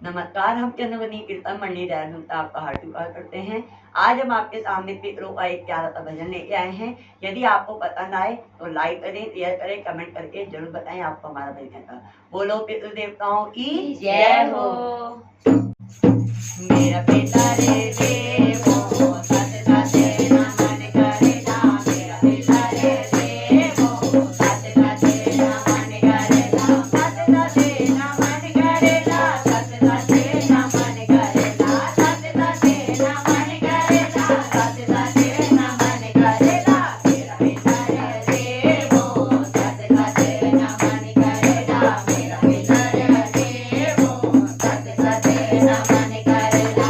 नमस्कार, हम चंद्रवनी कीर्तन मंडली देहरादून से आपका हार्दिक स्वागत करते हैं। आज हम आपके सामने पितरों का एक प्यारा सा भजन लेके आए हैं। यदि आपको पसंद आए तो लाइक करें, शेयर करें, कमेंट करके जरूर बताएं आपको हमारा भजन कैसा। बोलो पितृ देवताओं की जय हो। मेरा पिता रे देवो सत सत नमन करेला, मेरा पिता रे देवो सत सत नमन करेला, सत सत नमन करेला, सत सत नमन करेला, सत सत नमन करेला, सत सत नमन करेला। मेरा पिता रे देवो सत सत नमन करेला, मेरा पिता रे देवो सत सत नमन करेला।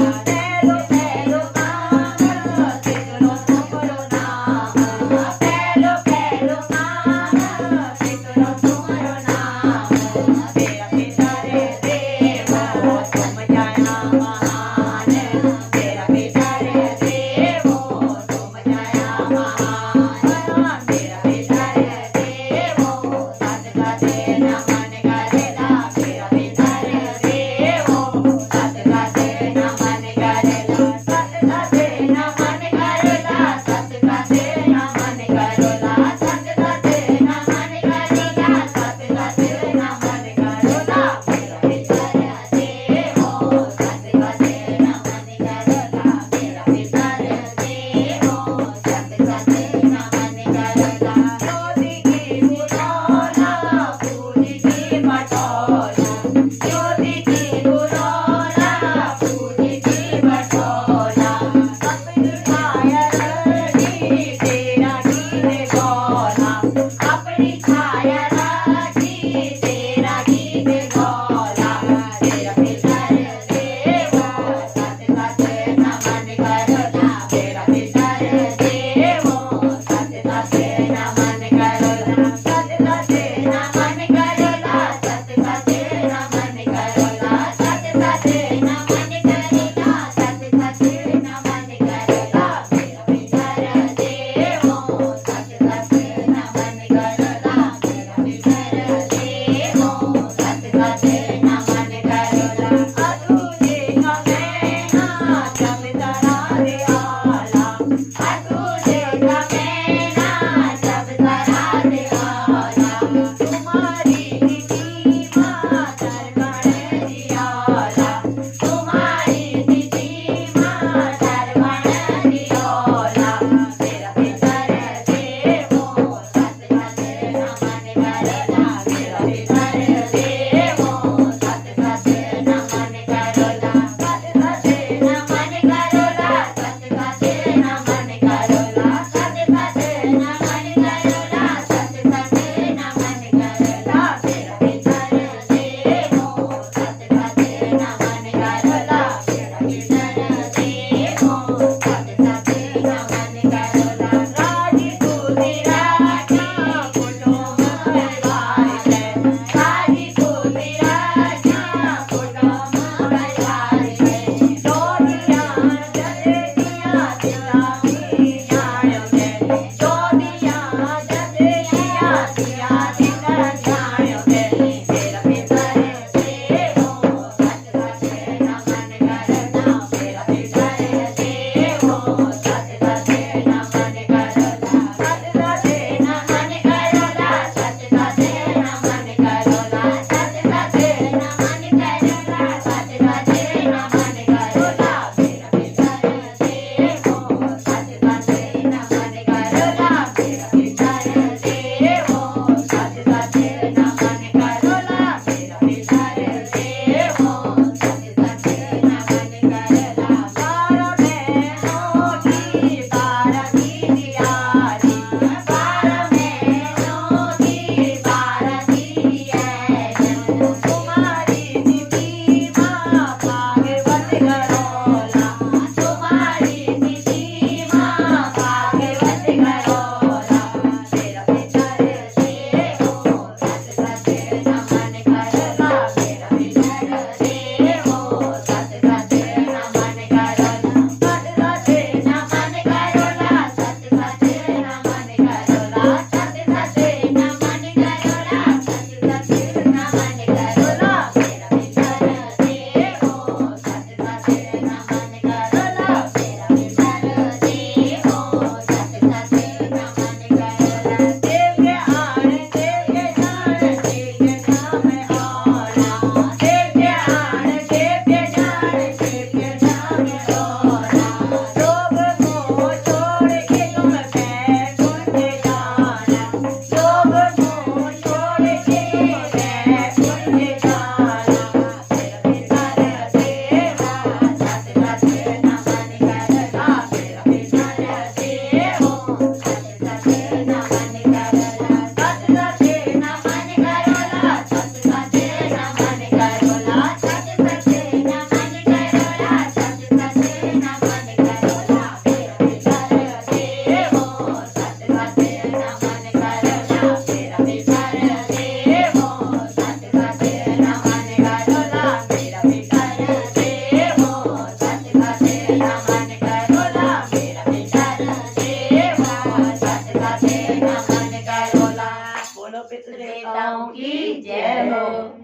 देवताओं की जय हो।